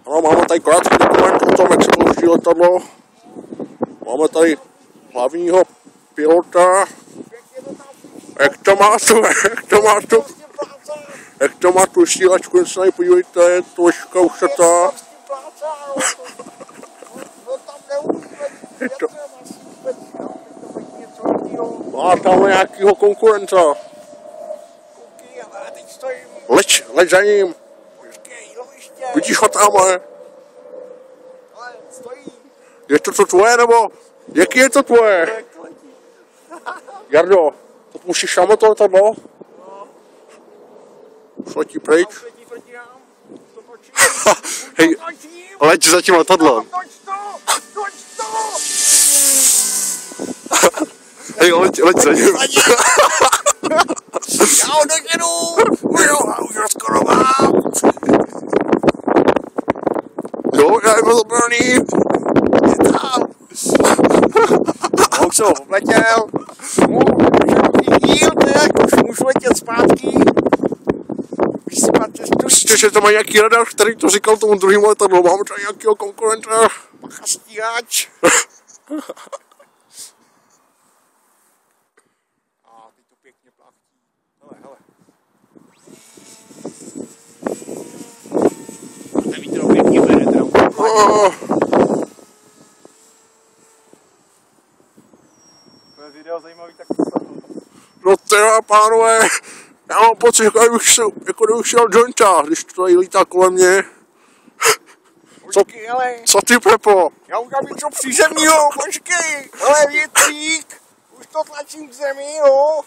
Ano, máme tady krátký dokument o tom, jak se pouští letadlo. Máme tady hlavního pilota. Jak to má tu stíhačku, jen se na ní podívejte, je to troška ušatá. Má tam nějakýho konkurenta. Leď za ním. Vidíš ho tamhle? Je to tvoje, nebo? Jaký je to tvoje? Jardo, to musíš samo to letadlo? Už letí pryč. Hej, leď za tím letadlem. Hej, leď za ním. Já ho dojedu! Už ho skoro mám! Jo, já jim zabraný. Je tam! Už jsem ho obletěl. Už můžu letět zpátky. Prostě, že to má nějaký radar, který to říkal tomu druhému letadlu. Máme tady nějakýho konkurenta. Bacha stíhač. A teď to pěkně plachtí. Hele. Ten vítr pěkně bere teda. To je video zajímavý, tak to. No teda, pánové, já mám pocit, jako kdybych šel jointa, když to tady lítá kolem mě. Co ty, Pepo? Já už mám něco přízemního, počkej. Hele, větřík. Už to tlačím k zemi, jo.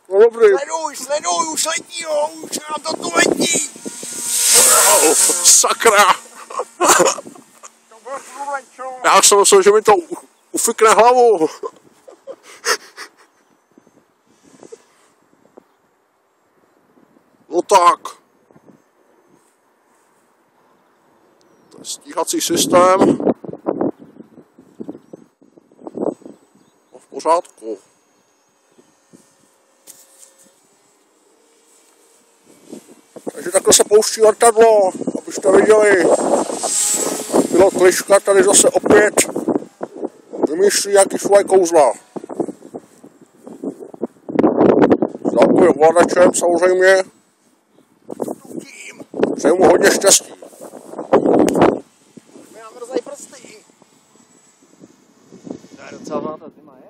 No dobrý. Sleduj, už letí, jo. Už nám to tu letí. Oh, sakra. To bylo průlečo. Já jsem myslel, že mi to ufikne hlavu. No tak. To je stíhací systém. No v pořádku. Takže takhle se pouští letadlo, abyste viděli. Pilot Liška tady zase opět vymýšlí nějaký svoje kouzla. S dálkovým ovladačem samozřejmě. Přeju mu hodně štěstí. Mi nám mrzají prsty. To je docela vláta, ty má je?